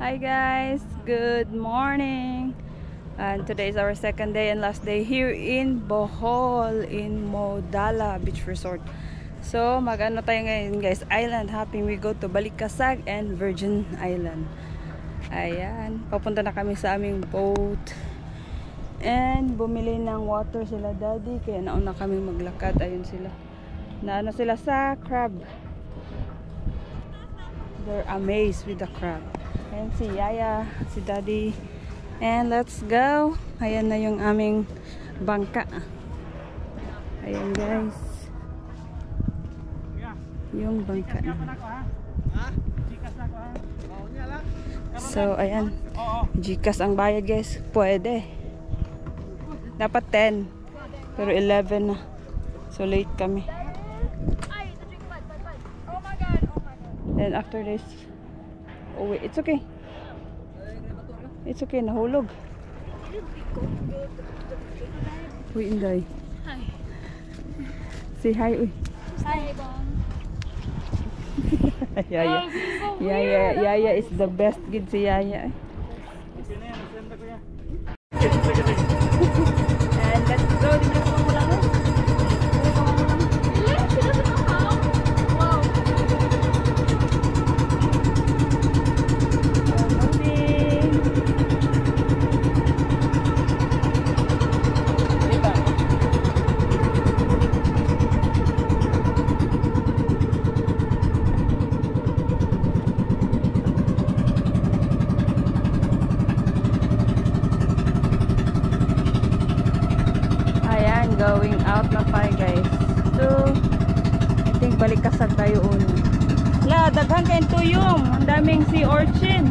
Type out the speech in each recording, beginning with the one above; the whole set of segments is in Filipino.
Hi guys, good morning. And today is our second day and last day here in Bohol in Modala Beach Resort. So mag-ano tayo ngayon guys, island hopping. We go to Balikasag and Virgin Island. Ayan, papunta na kami sa aming boat. And bumili ng water sila daddy, kaya nauna kami maglakad. Ayun sila, naano sila sa crab. They're amazed with the crab. Ayan si Yaya, si Daddy. And let's go. Ayan na yung aming bangka. Ayan guys. Yung bangka na. So ayan. Gcash ang bayad guys. Pwede. Dapat 10. Pero 11 na. So late kami. Then after this, oh wait, it's okay. It's okay, nahulog. Uy, Inday. Hi. Say hi, uy. Hi, Bong. Yaya. Yaya is the best kid si Yaya. And let's go. Dito ko mamulang. Going out na tayo guys. So I think Balikasag tayo una. La, daghan kayo tuyong. Ang daming sea urchin.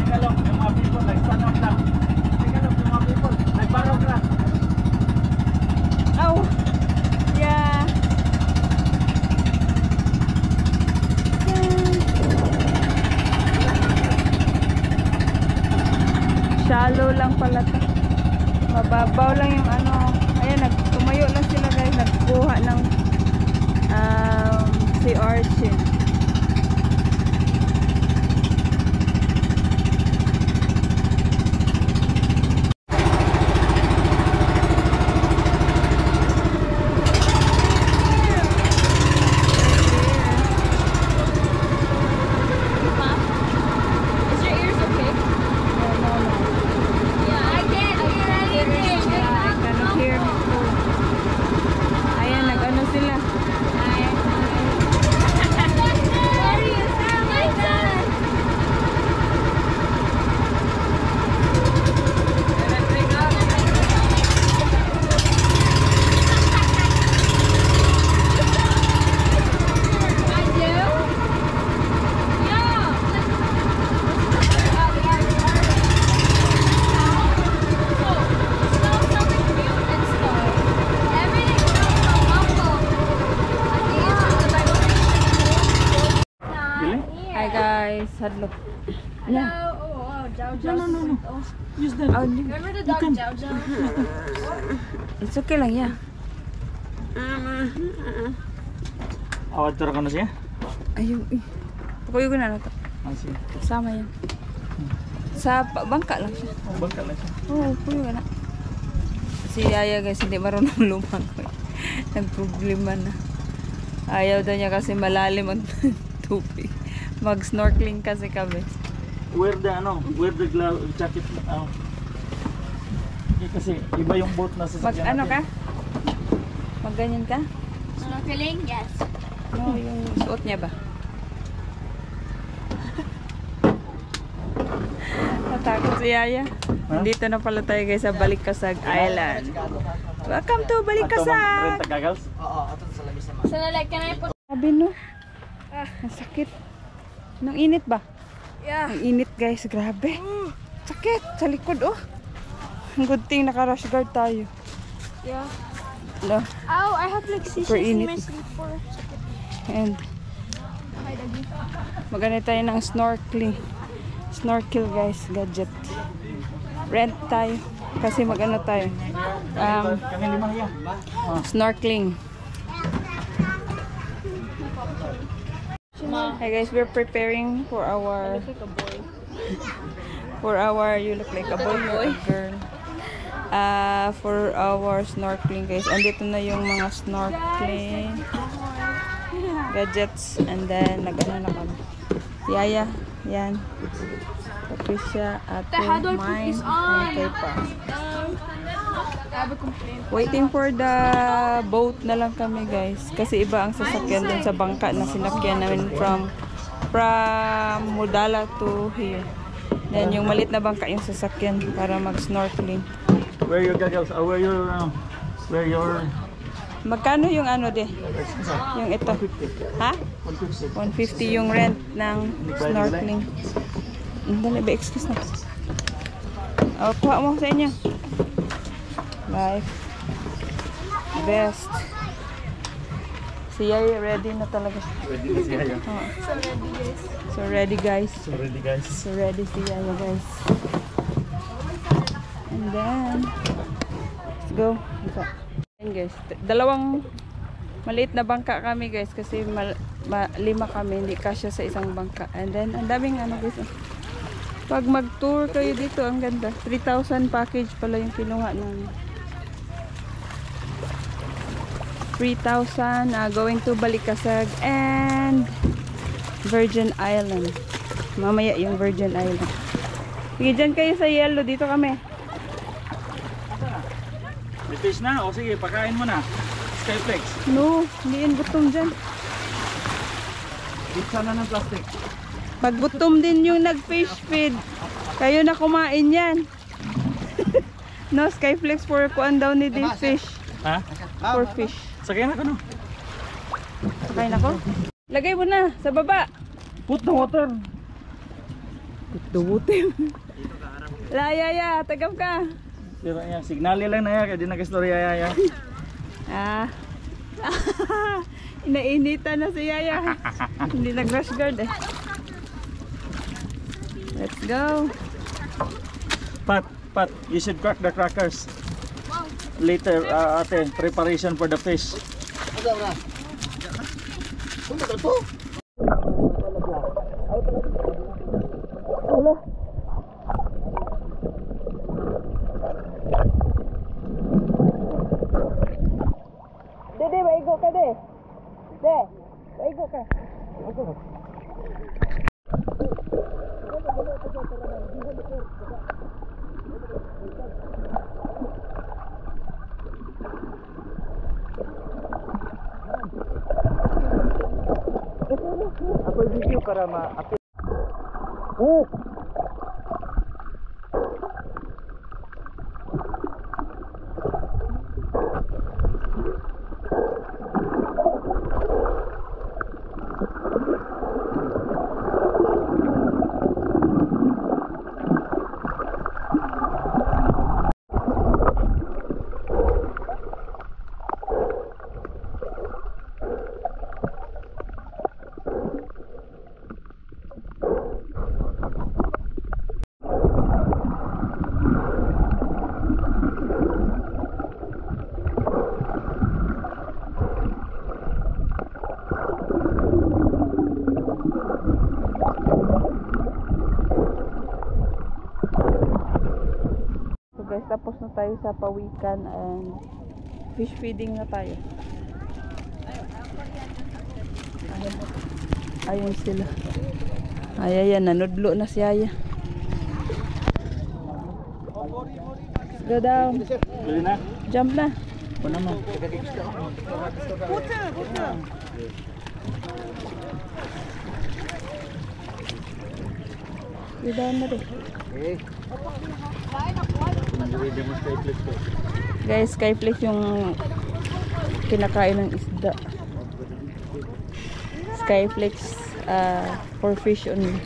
Tagalog, yung mga people nagsanap lang. Tagalog, yung mga people nagbarog lang. Oh, yeah. Shallow lang pala to. Mababaw lang yung ano. Ayan, tumayo lang sila guys. Nagkuha ng sea urchin. Hadlock. Hello. Oh, Jow Jow. No. Use that. Oh, Remember the dog Jow Jow? it's okay lang, yeah. Awad tara ka na siya? Ayun, pakuyo ko na ito. Sige. Sama yan. Sa bangka lang siya. Bangka lang siya. Oo, pakuyo ka na. Si Yaya guys, hindi marunong lumangoy. Nagproblema na. Ayaw daw niya kasi malalim ang tubig. Mag-snorkeling kasi kami. Wear the glove, jacket. Kasi iba yung boat na sa Mag-ano ka? Mag-ganyan ka? Snorkeling? Yes. No, yung suot niya ba? Natakot si Yaya. Dito na pala tayo guys sa Balikasag Island. Welcome to Balikasag! Tagagals? So, like, can I put... Sabi no? Ang sakit. Nung init ba? Yeah. Ang init guys, grabe. Sakit sa likod oh. Ang good thing naka-rash guard tayo. Yeah. No. Ow, I have like Super seashells in init. my sleeper. And Hi, Daddy. maganda tayo ng snorkel guys, gadget. Rent tayo kasi magano tayo. Kami lima yan. Snorkeling. Hey guys, we're preparing for our you look like a boy or a girl. For our snorkeling guys. Andito na yung mga snorkeling gadgets, and then nag-ano na kami. Yaya, yan. Patricia, Ate, How do I put mine, this and on? kay Pa. I have a complaint. Waiting for the boat na lang kami guys. Kasi iba ang sasakyan dun sa bangka na sinakyan namin from Modala to here. Then yung malit na bangka yung sasakyan para mag-snorkeling. Where your goggles? Where your... Magkano yung ano de? Yung ito. Ha? 150 yung rent ng snorkeling. Dali ba? Excuse na. O, kuha mo sa inyo. Life. Best. Si Yaya ready na talaga. Ready na siya yun. Oh. So ready guys. So ready guys. So ready si Yaya guys. And then, let's go. Ayan guys, dalawang maliit na bangka kami guys kasi lima kami, hindi kasya sa isang bangka. And then, ang daming ano guys. Pag mag-tour kayo dito, ang ganda. 3,000 package pala yung kinuha namin. 3,000 going to Balikasag and Virgin Island. Mamaya yung Virgin Island. Sige, dyan kayo sa yellow. Dito kami. May fish na? O sige, pakain mo na. Skyflex. No, hindi yun gutom dyan. Pizza na ng plastic. Pag gutom din yung nag-fish feed, kayo na kumain yan. No, Skyflex for kuan daw ni this fish. Ha? For fish. Sakyan ako no. Sakain ako. Lagay mo na sa baba. Put the water. Tubutim. Layaya, tagam ka. Diba yan? Signali lang na yan. Kaya di nag-storya yan. Ah. Inainitan na si Yaya. Hindi nag-rush guard eh. Let's go. Pat, you should crack the crackers. Later, ate, preparation for the fish. Dede, baigo ka de. De, baigo ka. Ako video para ma-upload. Guys, tapos na tayo sa pawikan and fish feeding na tayo. Ayun sila. Ayan, nanudlo na si Aya. Go down. Bili na? Jump na. Ano mo? Go down na rin. Guys, Skyflex yung kinakain ng isda. Skyflex for fish only.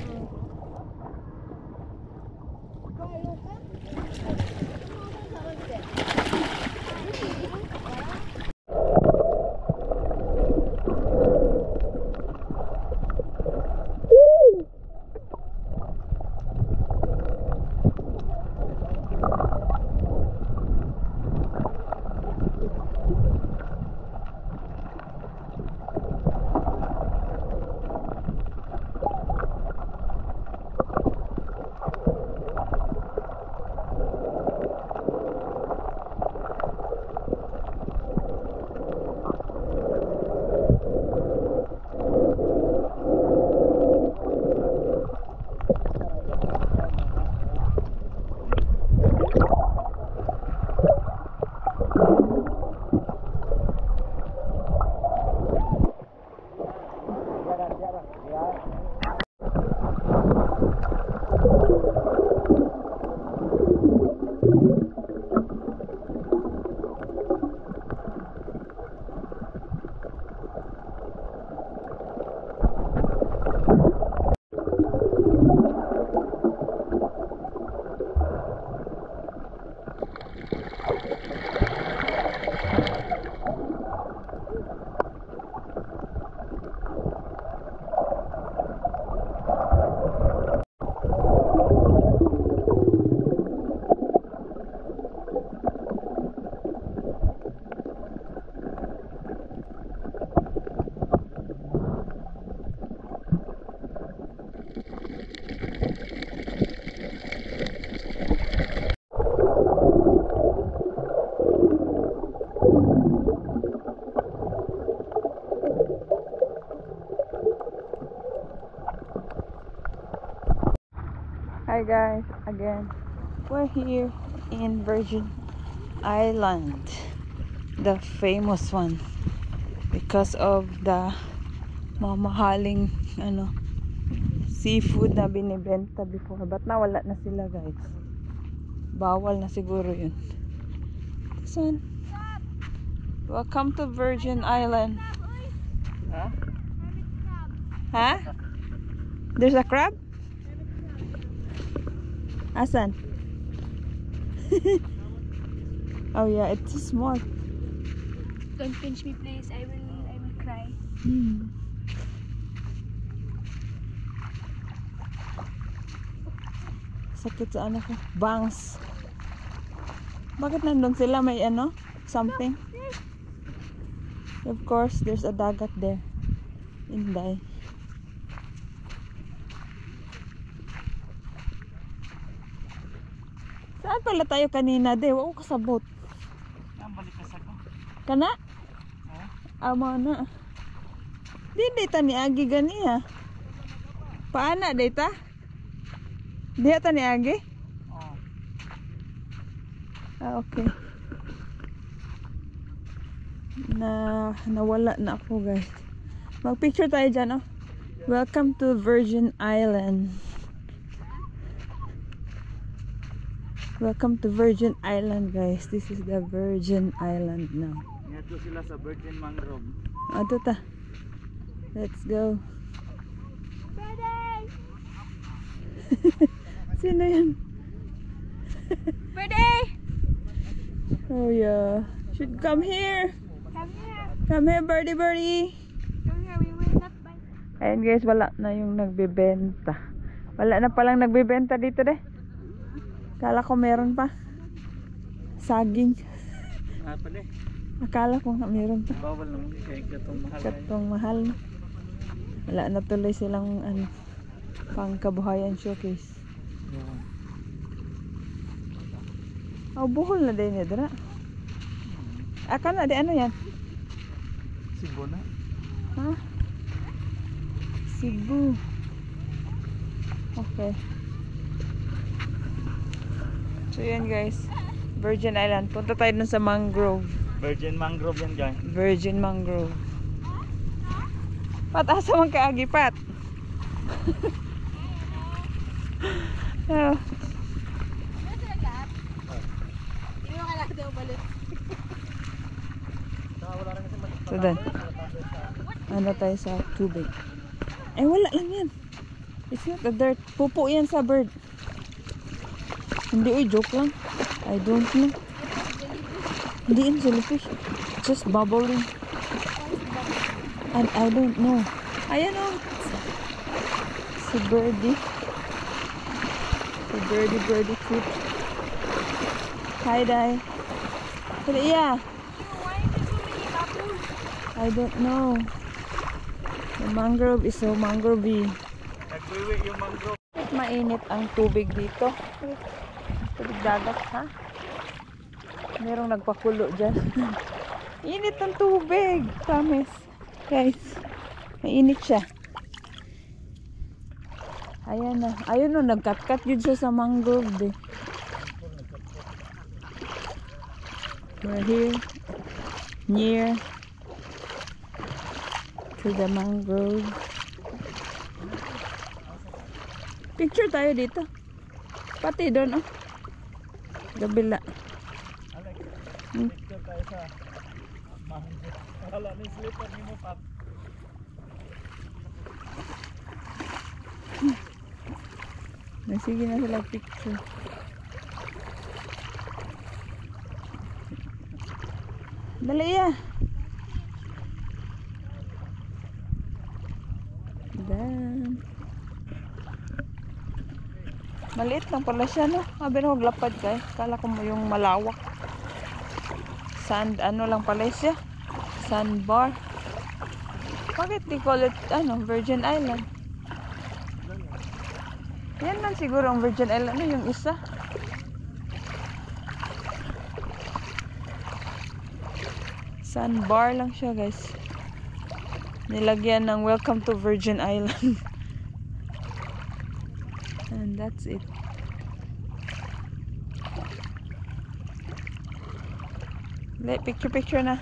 Hi guys, again we're here in Virgin Island, the famous one, because of the mamahaling seafood na binibenta before, but nawala na sila guys. Bawal na siguro yun. This one. Welcome to Virgin Island. Huh? Huh? There's a crab? Asan? Oh yeah, it's small. Don't pinch me, please. I will cry. Sakit sa ano ko. Bangs. Bakit nandun sila? May something? Of course, there's a dagat there. Inday. Saan pala tayo kanina? Wa ko kasabot. Balik ka sa ko. Kana? Amo na. Di data ni Agi ganiya. Paana data? Diha ta ni Agi? Oh. Okay. Nawala na ako guys. Mag-picture tayo dyan, oh. Welcome to Virgin Island. Welcome to Virgin Island guys. This is the Virgin Island now. Ngadto sila sa Virgin Mangrove. Ato ta. Let's go. Sino yan? Birthday! Oh yeah. Should come here. Come here. Come here, birdie birdie. Come here. We will not buy. Ayan guys, wala na yung nagbebenta. Wala na palang nagbebenta dito deh. Akala ko meron pa. Saging. Pala. Akala ko nga meron pa. Bawal naman kaya katong mahal. Katong mahal na. Wala na tuloy silang pang kabuhayan showcase. Oh, buhol na din yun. Aka na di ano yan? Sibo na. Ha? Cebu. Okay. So yan guys, Virgin Island. Punta tayo dun sa mangrove. Virgin Mangrove yan guys. Virgin Mangrove. Pat, asa man kaagi, Pat? Oh. So then, ano tayo sa tubig? Eh wala lang yan. It's not a dirt. Pupo yan sa bird. Hindi, joke lang. I don't know. Hindi yan jellyfish. Just bubbling. And I don't know. Ayan o. Si birdie. Si birdie cute. Hi, Dai. Yeah. Why is there so many bubbles? I don't know. The mangrove is so mangrovey. Nagwiwi yung mangrove. Mainit ang tubig dito. Tubig dagat, ha? Merong nagpakulo dyan. Init ang tubig. Promise. Guys, mainit siya. Ayan na. Ayun o, nagkat-kat yun siya sa mangrove. We're here near to the mangrove. Picture tayo dito. Pati doon, oh. Gabila. Alex, Hmm. picture tayo sa mango. Wala na yung slipper ni mo, Pap. Sige na sila picture. Dali ya. Dan. Maliit lang pala siya, no? Sabi na maglapad ka eh. Kala ko mo yung malawak. Sand, ano lang pala siya? Sandbar. Bakit di call it, Virgin Island? Yan man siguro ang Virgin Island. Ano yung isa? Sandbar lang siya, guys. Nilagyan ng welcome to Virgin Island. And that's it. Picture na.